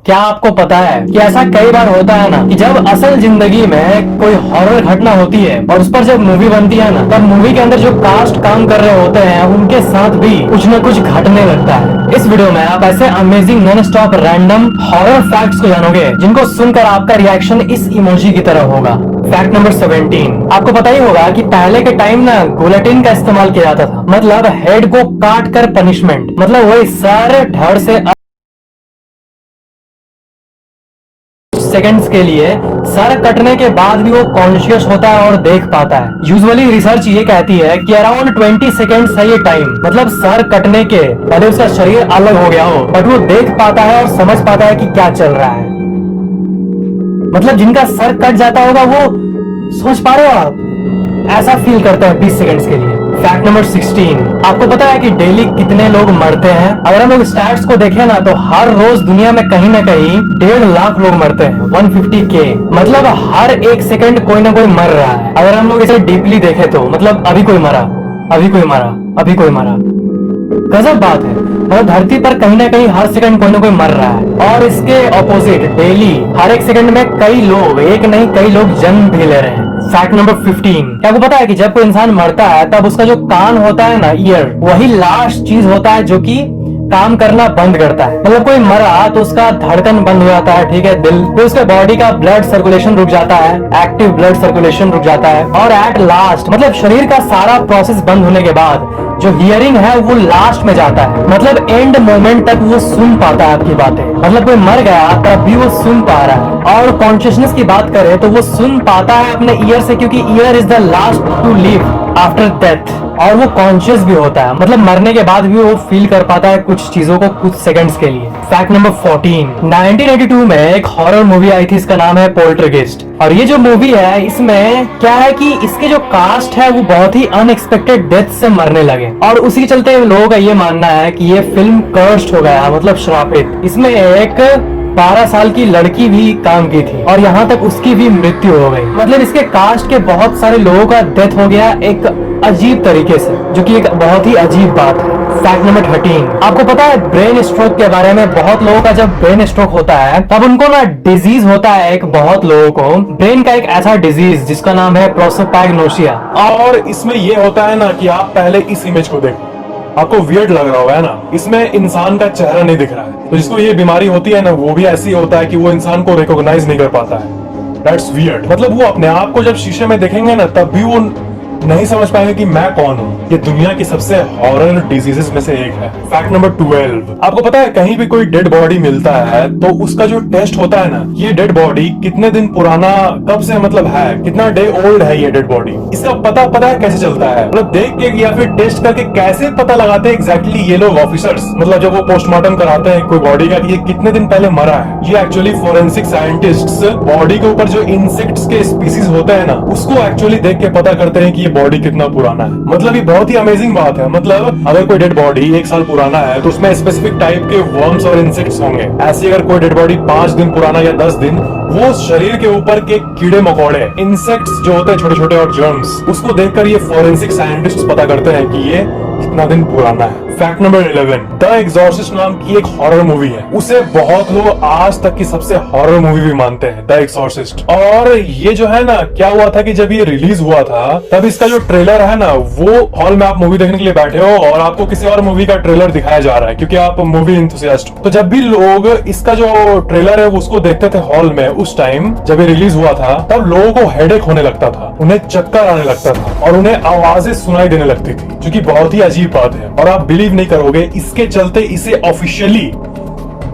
क्या आपको पता है कि ऐसा कई बार होता है ना कि जब असल जिंदगी में कोई हॉरर घटना होती है और उस पर जब मूवी बनती है ना, तब मूवी के अंदर जो कास्ट काम कर रहे होते हैं उनके साथ भी कुछ न कुछ घटने लगता है। इस वीडियो में आप ऐसे amazing non stop random horror facts को जानोगे जिनको सुनकर आपका रिएक्शन इस इमोजी की तरह होगा। फैक्ट नंबर 17, आपको पता ही होगा कि पहले के टाइम ना गुलेटिन का इस्तेमाल किया जाता था, मतलब हेड को काट कर पनिशमेंट, मतलब वही सर धड़ से सेकंड्स के लिए सर कटने के बाद भी वो कॉन्शियस होता है और देख पाता है। यूजुअली रिसर्च ये कहती है कि अराउंड 20 सेकंड्स है ये टाइम, मतलब सर कटने के भले उसका शरीर अलग हो गया हो बट वो देख पाता है और समझ पाता है कि क्या चल रहा है। मतलब जिनका सर कट जाता होगा वो सोच पा रहे हो आप, ऐसा फील करते हैं 20 सेकंड्स के लिए। फैक्ट नंबर 16, आपको पता है कि डेली कितने लोग मरते हैं? अगर हम लोग स्टैट्स को देखें ना तो हर रोज दुनिया में कहीं ना कहीं 1.5 लाख लोग मरते हैं, 150K, मतलब हर एक सेकंड कोई ना कोई मर रहा है। अगर हम लोग इसे डीपली देखें तो मतलब अभी कोई मरा, अभी कोई मरा, अभी कोई मरा, गजब बात है। मतलब धरती पर कहीं ना कहीं हर सेकंड कोई ना कोई मर रहा है। और इसके ऑपोजिट डेली हर एक सेकंड में कई लोग, एक नहीं कई लोग जन्म भी ले रहे हैं। फैक्ट नंबर 15, क्या आपको पता है कि जब कोई इंसान मरता है तब उसका जो कान होता है ना, ईयर, वही लास्ट चीज होता है जो कि काम करना बंद करता है। मतलब कोई मरा तो उसका धड़कन बंद हो जाता है, ठीक है, दिल, फिर उसके बॉडी का ब्लड सर्कुलेशन रुक जाता है, एक्टिव ब्लड सर्कुलेशन रुक जाता है, और एट लास्ट मतलब शरीर का सारा प्रोसेस बंद होने के बाद जो हियरिंग है वो लास्ट में जाता है, मतलब एंड मोमेंट तक वो सुन पाता है आपकी बातें। मतलब कोई मर गया तब भी वो सुन पा रहा है। और कॉन्शियसनेस की बात करें तो वो सुन पाता है अपने ईयर से, क्योंकि ear is the last to live after death, और वो कॉन्शियस भी होता है, मतलब मरने के बाद भी वो फील कर पाता है कुछ चीजों को कुछ सेकंड्स के लिए। फैक्ट नंबर 14, 1982 में एक हॉरर मूवी आई थी, इसका नाम है पोल्टरगेस्ट। और ये जो मूवी है इसमें क्या है कि इसके जो कास्ट है वो बहुत ही अनएक्सपेक्टेड डेथ से मरने लगे, और उसी के चलते लोगों का ये मानना है कि ये फिल्म कर्स्ड हो गया, मतलब श्रापित। इसमें एक 12 साल की लड़की भी काम की थी और यहाँ तक उसकी भी मृत्यु हो गई। मतलब इसके कास्ट के बहुत सारे लोगों का डेथ हो गया एक अजीब तरीके से, जो कि एक बहुत ही अजीब बात है। फैक्ट नंबर 13, आपको पता है ब्रेन स्ट्रोक के बारे में? बहुत लोगों का जब ब्रेन स्ट्रोक होता है तब उनको ना डिजीज होता है, एक बहुत लोगों को ब्रेन का एक ऐसा डिजीज जिसका नाम है प्रोसोपैग्नोसिया। और इसमें ये होता है ना कि आप पहले इस इमेज को देखो, आपको वियर्ड लग रहा होगा है ना, इसमें इंसान का चेहरा नहीं दिख रहा है। तो जिसको ये बीमारी होती है ना वो भी ऐसी होता है कि वो इंसान को रिकॉग्नाइज नहीं कर पाता है। That's weird. मतलब वो अपने आप को जब शीशे में देखेंगे ना तब भी वो नहीं समझ पाएंगे कि मैं कौन हूँ। ये दुनिया की सबसे हॉरर डिजीजेस में से एक है। फैक्ट नंबर 12, आपको पता है कहीं भी कोई डेड बॉडी मिलता है तो उसका जो टेस्ट होता है ना, ये डेड बॉडी कितने दिन पुराना, कब से मतलब है, कितना डे ओल्ड है ये डेड बॉडी, इसका पता है कैसे चलता है? मतलब देख के या फिर टेस्ट करके कैसे पता लगाते हैं एग्जैक्टली ये लोग ऑफिसर्स, मतलब जब वो पोस्टमार्टम कराते हैं कोई बॉडी का कि ये कितने दिन पहले मरा है। ये एक्चुअली फोरेंसिक साइंटिस्ट्स बॉडी के ऊपर जो इंसेक्ट्स के स्पीसीज होते हैं ना उसको एक्चुअली देख के पता करते हैं कि ये बॉडी कितना पुराना है। मतलब ये बहुत ही अमेजिंग बात है। मतलब अगर कोई डेड बॉडी 1 साल पुराना है तो उसमें स्पेसिफिक टाइप के वर्म्स और इंसेक्ट्स होंगे। ऐसे अगर कोई डेड बॉडी 5 दिन पुराना या 10 दिन, वो शरीर के ऊपर के कीड़े मकोड़े, इंसेक्ट्स जो होते हैं छोटे छोटे और जर्म्स, उसको देखकर ये फोरेंसिक साइंटिस्ट पता करते हैं कि ये कितना दिन पुराना है। फैक्ट नंबर 11, द एग्जॉर्सिस्ट नाम की एक हॉरर मूवी है, उसे बहुत लोग आज तक की सबसे हॉरर मूवी भी मानते हैं, द एग्जॉर्सिस्ट। और ये जो है ना, क्या हुआ था कि जब ये रिलीज हुआ था तब इसका जो ट्रेलर है ना, वो हॉल में आप मूवी देखने के लिए बैठे हो और आपको किसी और मूवी का ट्रेलर दिखाया जा रहा है क्योंकि आप मूवी एंथुसियास्ट हो। तो जब भी लोग इसका जो ट्रेलर है उसको देखते थे हॉल में, उस टाइम जब ये रिलीज हुआ था तब लोगों को हेडेक होने लगता था, उन्हें चक्कर आने लगता था और उन्हें आवाजें सुनाई देने लगती थी, जो कि बहुत ही अजीब बात है। और आप बिलीव नहीं करोगे, इसके चलते इसे ऑफिशियली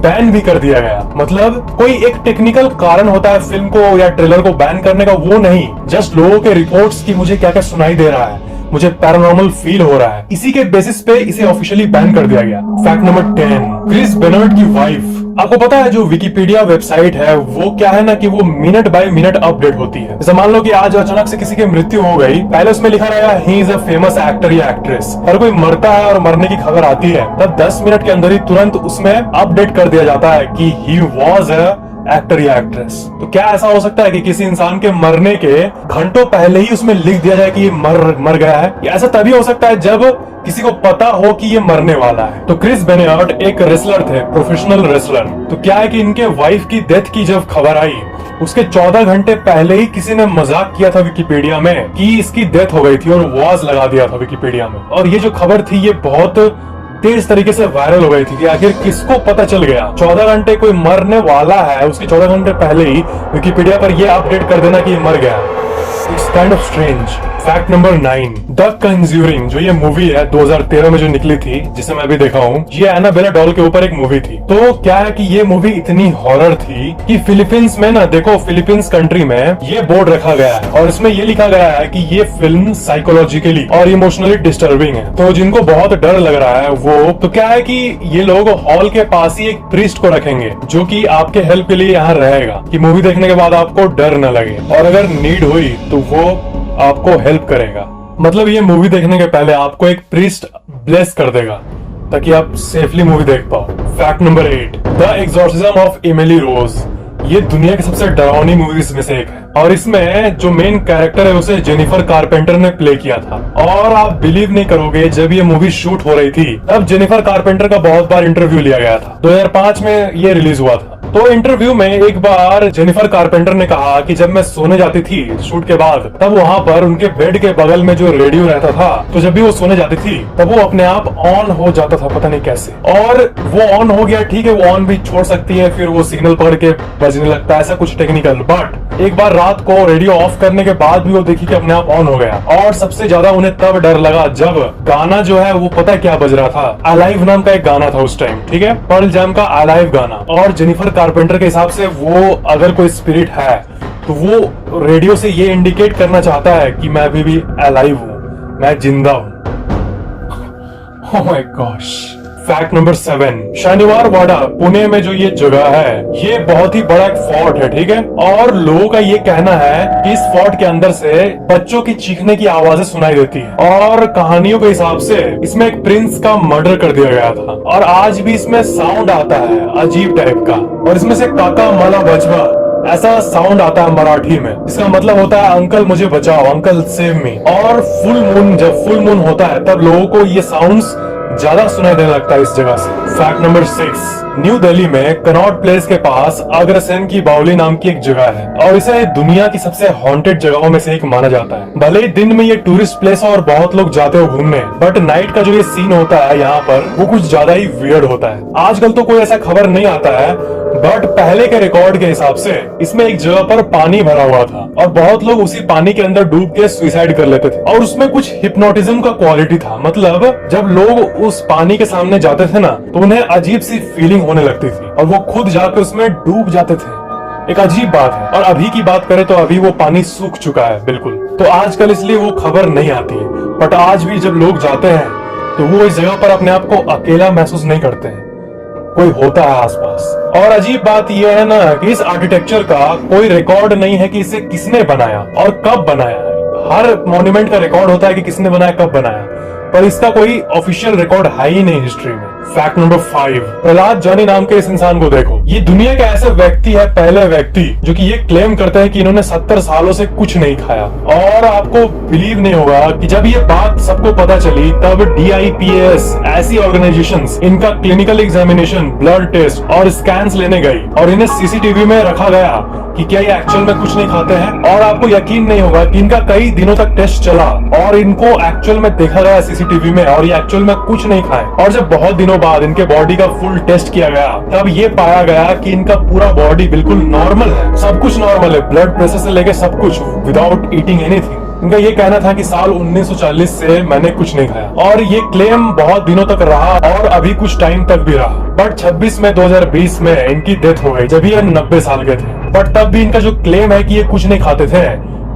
बैन भी कर दिया गया। मतलब कोई एक टेक्निकल कारण होता है फिल्म को या ट्रेलर को बैन करने का, वो नहीं, जस्ट लोगों के रिपोर्ट्स की मुझे क्या क्या सुनाई दे रहा है, मुझे पैरानॉर्मल फील हो रहा है, इसी के बेसिस पे इसे ऑफिशियली बैन कर दिया गया। फैक्ट नंबर 10, क्रिस बेनर्ट की वाइफ, आपको पता है जो विकिपीडिया वेबसाइट है वो क्या है ना कि वो मिनट बाय मिनट अपडेट होती है। जैसे मान लो कि आज अचानक से किसी की मृत्यु हो गई, पहले उसमें लिखा रहेगा he is a famous actor या एक्ट्रेस, और कोई मरता है और मरने की खबर आती है तब 10 मिनट के अंदर ही तुरंत उसमें अपडेट कर दिया जाता है कि ही वॉज अ एक्टर या एक्ट्रेस। तो क्या ऐसा हो सकता है कि किसी इंसान के मरने के घंटों पहले ही उसमें लिख दिया जाए कि ये मर गया है? या ऐसा तभी हो सकता है जब किसी को पता हो कि ये मरने वाला है। तो क्रिस बेनेट एक रेसलर थे, प्रोफेशनल रेसलर। तो क्या है कि इनके वाइफ की डेथ की जब खबर आई, उसके 14 घंटे पहले ही किसी ने मजाक किया था विकिपीडिया में कि इसकी डेथ हो गई थी, और वाज लगा दिया था विकिपीडिया में। और ये जो खबर थी ये बहुत तेज तरीके से वायरल हो गई थी कि आखिर किसको पता चल गया 14 घंटे कोई मरने वाला है, उसके 14 घंटे पहले ही विकिपीडिया पर ये अपडेट कर देना कि ये मर गया। It's kind of strange. Fact number 9, the conjuring, जो ये मूवी है 2013 में जो निकली थी, जिसे मैं अभी देखा हूँ, ये एनाबेला डॉल के ऊपर एक मूवी थी। तो क्या है कि ये मूवी इतनी हॉरर थी कि फिलीपींस में ना, देखो फिलीपींस कंट्री में ये बोर्ड रखा गया है और इसमें ये लिखा गया है कि ये फिल्म साइकोलॉजिकली और इमोशनली डिस्टर्बिंग है। तो जिनको बहुत डर लग रहा है वो, तो क्या है कि ये लोग हॉल के पास ही एक प्रीस्ट को रखेंगे जो कि आपके हेल्प के लिए यहाँ रहेगा, कि मूवी देखने के बाद आपको डर न लगे, और अगर नीड हुई तो वो आपको हेल्प करेगा। मतलब ये मूवी देखने के पहले आपको एक प्रीस्ट ब्लेस कर देगा ताकि आप सेफली मूवी देख पाओ। Fact number 8, the exorcism of Emily Rose, ये दुनिया की सबसे डरावनी मूवीज में से एक है, और इसमें जो मेन कैरेक्टर है उसे जेनिफर कारपेंटर ने प्ले किया था। और आप बिलीव नहीं करोगे, जब ये मूवी शूट हो रही थी तब जेनिफर कारपेंटर का बहुत बार इंटरव्यू लिया गया था। 2005 में ये रिलीज हुआ था। तो इंटरव्यू में एक बार जेनिफर कारपेंटर ने कहा कि जब मैं सोने जाती थी शूट के बाद, तब वहाँ पर उनके बेड के बगल में जो रेडियो रहता था, तो जब भी वो सोने जाती थी तब वो अपने आप ऑन हो जाता था, पता नहीं कैसे। और वो ऑन हो गया, ठीक है, वो ऑन भी छोड़ सकती है, फिर वो सिग्नल पकड़ के बजने लगता है, ऐसा कुछ टेक्निकल। बट एक बार रात को रेडियो ऑफ करने के बाद भी वो देखी कि अपने आप ऑन हो गया। और सबसे ज्यादा उन्हें तब डर लगा जब गाना जो है वो पता क्या बज रहा था, अलाइव नाम का एक गाना था उस टाइम, ठीक है, पर्ल जैम का अलाइव गाना। और जेनिफर कारपेंटर के हिसाब से वो अगर कोई स्पिरिट है तो वो रेडियो से ये इंडिकेट करना चाहता है कि मैं अभी भी अलाइव हूं, मैं जिंदा हूं। Oh my gosh. Fact number 7, शनिवार वाड़ा पुणे में जो ये जगह है, ये बहुत ही बड़ा एक फोर्ट है, ठीक है। और लोगों का ये कहना है कि इस फोर्ट के अंदर से बच्चों की चीखने की आवाजें सुनाई देती है। और कहानियों के हिसाब से इसमें एक प्रिंस का मर्डर कर दिया गया था, और आज भी इसमें साउंड आता है अजीब टाइप का, और इसमें से काका मला बचवा ऐसा साउंड आता है मराठी में। इसका मतलब होता है अंकल मुझे बचाओ, अंकल सेव मी। और फुल मून, जब फुल मून होता है तब लोगों को ये साउंड्स ज्यादा सुनाई देने लगता है इस जगह से। फैक्ट नंबर 6, न्यू दिल्ली में कनॉट प्लेस के पास अग्रसेन की बावली नाम की एक जगह है, और इसे दुनिया की सबसे हॉन्टेड जगहों में से एक माना जाता है। भले ही दिन में ये टूरिस्ट प्लेस और बहुत लोग जाते हो घूमने, बट नाइट का जो ये सीन होता है यहाँ पर वो कुछ ज्यादा ही वियर्ड होता है। आजकल तो कोई ऐसा खबर नहीं आता है, बट पहले के रिकॉर्ड के हिसाब से इसमें एक जगह पर पानी भरा हुआ था, और बहुत लोग उसी पानी के अंदर डूब के सुसाइड कर लेते थे। और उसमें कुछ हिप्नोटिज्म का क्वालिटी था, मतलब जब लोग उस पानी के सामने जाते थे ना तो उन्हें अजीब सी फीलिंग होने लगती थी, और वो खुद जाकर उसमें डूब जाते थे। एक अजीब बात है। और अभी की बात करें तो अभी वो पानी सूख चुका है बिल्कुल, तो आजकल इसलिए वो खबर नहीं आती है। बट आज भी जब लोग जाते हैं तो वो इस जगह पर अपने आप को अकेला महसूस नहीं करते हैं, कोई होता है आसपास। और अजीब बात यह है ना कि इस आर्किटेक्चर का कोई रिकॉर्ड नहीं है कि इसे किसने बनाया और कब बनाया। हर मॉन्यूमेंट का रिकॉर्ड होता है कि किसने बनाया, कब बनाया, पर इसका कोई ऑफिशियल रिकॉर्ड है ही नहीं हिस्ट्री में। फैक्ट नंबर 5, प्रहलाद जानी नाम के इस इंसान को देखो। ये दुनिया के ऐसे व्यक्ति है, पहले व्यक्ति जो कि ये क्लेम करते हैं कि इन्होंने 70 सालों से कुछ नहीं खाया। और आपको बिलीव नहीं होगा कि जब ये बात सबको पता चली तब DIPAS ऐसी ऑर्गेनाइजेशंस इनका क्लिनिकल एग्जामिनेशन, ब्लड टेस्ट और स्कैन्स लेने गई, और इन्हें CCTV में रखा गया कि क्या ये एक्चुअल में कुछ नहीं खाते हैं। और आपको यकीन नहीं होगा कि इनका कई दिनों तक टेस्ट चला और इनको एक्चुअल में देखा गया CCTV में, और ये एक्चुअल में कुछ नहीं खाए। और जब बहुत दिनों बाद इनके बॉडी का फुल टेस्ट किया गया तब ये पाया गया कि इनका पूरा बॉडी बिल्कुल नॉर्मल है, सब कुछ नॉर्मल है, ब्लड प्रेशर से लेके सब कुछ, विदाउट ईटिंग एनीथिंग। इनका ये कहना था कि साल 1940 से मैंने कुछ नहीं खाया, और ये क्लेम बहुत दिनों तक रहा और अभी कुछ टाइम तक भी रहा। बट 26 मई 2020 में इनकी डेथ हो गई जब ये 90 साल के थे। बट तब भी इनका जो क्लेम है कि ये कुछ नहीं खाते थे,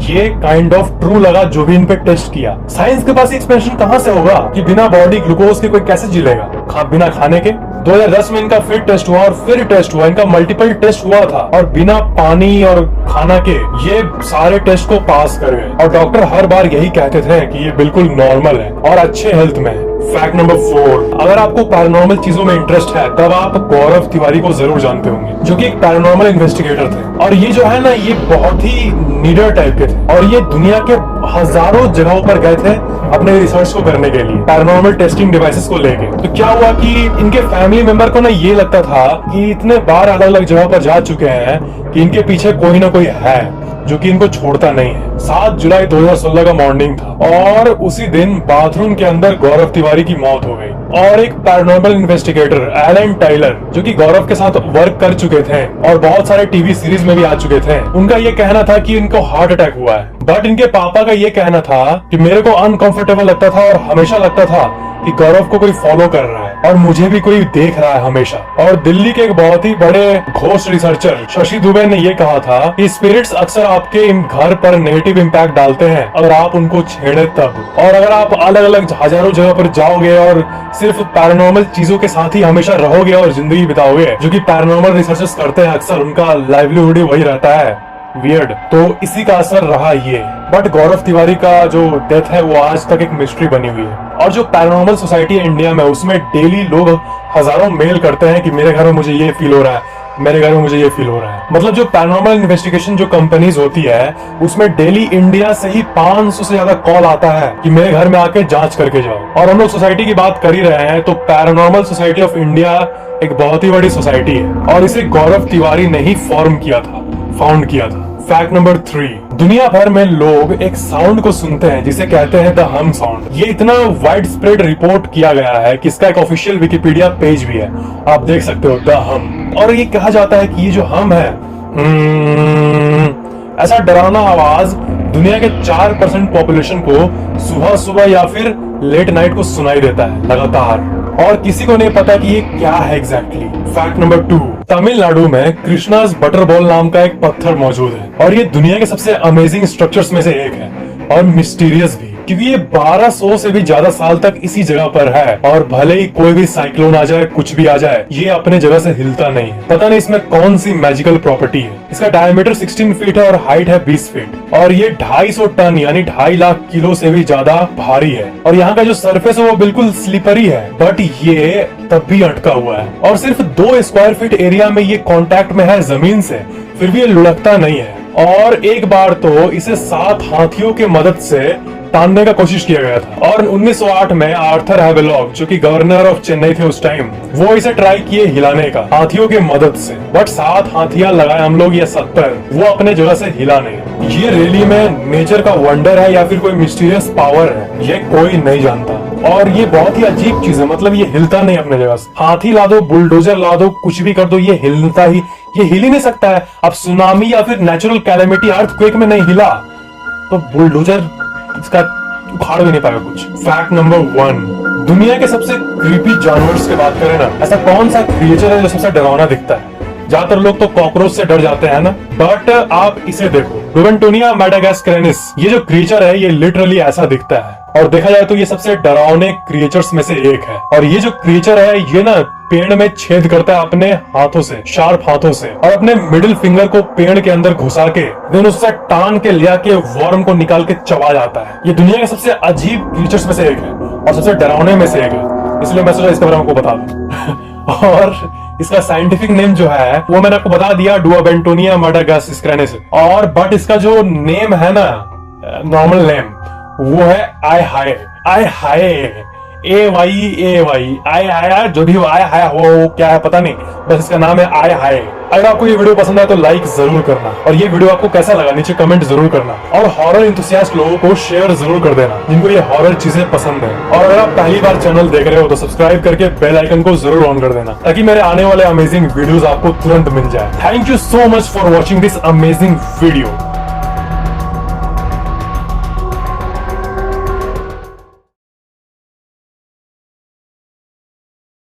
ये काइंड ऑफ ट्रू लगा जो भी इन पे टेस्ट किया। साइंस के पास एक्सप्लेनेशन कहां से होगा कि बिना बॉडी ग्लूकोज के कोई कैसे जी लेगा, बिना खाने के। 2010 में इनका फिर टेस्ट हुआ और फिर टेस्ट हुआ, इनका मल्टीपल टेस्ट हुआ था और बिना पानी और खाना के ये सारे टेस्ट को पास कर गए। और डॉक्टर हर बार यही कहते थे कि ये बिल्कुल नॉर्मल है और अच्छे हेल्थ में है। फैक्ट नंबर 4, अगर आपको पैरानॉर्मल चीजों में इंटरेस्ट है तब आप गौरव तिवारी को जरूर जानते होंगे, जो कि एक पैरानॉर्मल इन्वेस्टिगेटर थे। और ये जो है ना, ये बहुत ही नीडर टाइप के थे और ये दुनिया के हजारों जगहों पर गए थे अपने रिसर्च को करने के लिए, पैरानॉर्मल टेस्टिंग डिवाइसेस को लेके। तो क्या हुआ कि इनके फैमिली मेंबर को ना ये लगता था कि इतने बार अलग अलग जगह पर जा चुके हैं कि इनके पीछे कोई ना कोई है जो कि इनको छोड़ता नहीं है। 7 जुलाई 2016 का मॉर्निंग था और उसी दिन बाथरूम के अंदर गौरव तिवारी की मौत हो गई। और एक पैरानॉर्मल इन्वेस्टिगेटर एलन टाइलर, जो कि गौरव के साथ वर्क कर चुके थे और बहुत सारे टीवी सीरीज में भी आ चुके थे, उनका ये कहना था कि इनको हार्ट अटैक हुआ है। बट इनके पापा का ये कहना था कि मेरे को अनकंफर्टेबल लगता था और हमेशा लगता था कि गौरव को कोई फॉलो कर रहा है और मुझे भी कोई देख रहा है हमेशा। और दिल्ली के एक बहुत ही बड़े घोस्ट रिसर्चर शशि दुबे ने ये कहा था कि स्पिरिट्स अक्सर आपके घर पर नेगेटिव इम्पैक्ट डालते हैं अगर आप उनको छेड़े तब। और अगर आप अलग अलग हजारों जगह पर जाओगे और सिर्फ पैरानॉर्मल चीजों के साथ ही हमेशा रहोगे और जिंदगी बिताओगे, जो कि पैरानॉर्मल रिसर्चर्स करते हैं अक्सर, उनका लाइवलीहुड ही वही रहता है, वियर्ड। तो इसी का असर रहा ये। बट गौरव तिवारी का जो डेथ है वो आज तक एक मिस्ट्री बनी हुई है। और जो पैरानॉर्मल सोसाइटी है इंडिया में, उसमें डेली लोग हजारों मेल करते हैं कि मेरे घर में मुझे ये फील हो रहा है, मेरे घर में मुझे ये फील हो रहा है। मतलब जो पैरानॉर्मल इन्वेस्टिगेशन जो कंपनीज होती है, उसमें डेली इंडिया से ही 500 से ज्यादा कॉल आता है कि मेरे घर में आके जांच करके जाओ। और हम लोग सोसाइटी की बात कर ही रहे हैं, तो पैरानॉर्मल सोसाइटी ऑफ इंडिया एक बहुत ही बड़ी सोसाइटी है और इसे गौरव तिवारी ने ही फॉर्म किया था, फाउंड किया था। फैक्ट नंबर 3, दुनिया भर में लोग एक साउंड को सुनते हैं जिसे कहते हैं द हम साउंड। ये इतना वाइड स्प्रेड रिपोर्ट किया गया है कि इसका एक ऑफिशियल विकिपीडिया पेज भी है, आप देख सकते हो, द हम। और ये कहा जाता है कि ये जो हम है, ऐसा डरावना आवाज दुनिया के 4% पॉपुलेशन को सुबह सुबह या फिर लेट नाइट को सुनाई देता है लगातार, और किसी को नहीं पता कि ये क्या है एग्जैक्टली। फैक्ट नंबर 2, तमिलनाडु में कृष्णाज बटर बॉल नाम का एक पत्थर मौजूद है और ये दुनिया के सबसे अमेजिंग स्ट्रक्चर्स में से एक है और मिस्टीरियस भी, क्योंकि ये 1200 से भी ज्यादा साल तक इसी जगह पर है और भले ही कोई भी साइक्लोन आ जाए, कुछ भी आ जाए, ये अपने जगह से हिलता नहीं है। पता नहीं इसमें कौन सी मैजिकल प्रॉपर्टी है। इसका डायमीटर 16 फीट है और हाइट है 20 फीट और ये 250 टन यानी 2.5 लाख किलो से भी ज्यादा भारी है। और यहाँ का जो सरफेस है वो बिल्कुल स्लिपरी है, बट ये तब भी अटका हुआ है और सिर्फ 2 स्क्वायर फीट एरिया में ये कांटेक्ट में है जमीन से, फिर भी ये लुढ़कता नहीं है। और एक बार तो इसे 7 हाथियों की मदद से तानने का कोशिश किया गया था और 1908 में आर्थर हैवेलॉक, जो कि गवर्नर ऑफ चेन्नई थे उस टाइम, वो इसे ट्राई किए हिलाने का हाथियों की मदद से। बट 7 हाथियां लगाए हम लोग या 70, वो अपने जगह से हिला नहीं। ये रैली में नेचर का वंडर है या फिर कोई मिस्टीरियस पावर है, ये कोई नहीं जानता। और ये बहुत ही अजीब चीज है, मतलब ये हिलता नहीं अपने जगह से। हाथी ला दो, बुलडोजर ला दो, कुछ भी कर दो, ये हिलता ही, ये हिल ही नहीं सकता है। अब सुनामी या फिर नेचुरल कैलेमिटी, अर्थक्वेक में नहीं हिला तो बुलडोजर इसका उखाड़ भी नहीं पाएगा कुछ। फैक्ट नंबर 1, दुनिया के सबसे क्रीपी जानवर की बात करें ना, ऐसा कौन सा क्रिएचर है जो सबसे डरावना दिखता है? ज्यादातर लोग तो कॉकरोच से डर जाते हैं ना, बट आप इसे देखो, डुवेंटोनिया मैडागास्करेनिस। ये जो क्रिएचर है ये लिटरली ऐसा दिखता है और देखा जाए तो ये सबसे डरावने क्रिएचर्स में से एक है। और ये जो क्रिएचर है ये ना पेड़ में छेद करता है अपने हाथों से, शार्प हाथों से, और अपने मिडिल फिंगर को पेड़ के अंदर घुसा के देन उससे टान के लिया के वर्म को निकाल के चबा जाता है। ये दुनिया के सबसे अजीब क्रिएचर्स में से एक है और सबसे डरावने में से एक है, इसलिए मैं सोचा इसके बारे में आपको बता दूं। और इसका साइंटिफिक नेम जो है वो मैंने आपको बता दिया, डुवेंटोनिया मैडागास्करेनिस। और बट इसका जो नेम है ना, नॉर्मल नेम, वो है आय हाय, आय हाय, AYAY, आय हाय, जो भी आय हाय हो क्या है पता नहीं, बस इसका नाम है आय हाय। अगर आपको ये वीडियो पसंद आए तो लाइक जरूर करना और ये वीडियो आपको कैसा लगा नीचे कमेंट जरूर करना और हॉरर इंथुसियास्ट लोगों को शेयर जरूर कर देना जिनको ये हॉरर चीजें पसंद है। और अगर आप पहली बार चैनल देख रहे हो तो सब्सक्राइब करके बेल आइकन को जरूर ऑन कर देना ताकि मेरे आने वाले अमेजिंग वीडियोस आपको तुरंत मिल जाए। Thank you so much for watching this amazing video.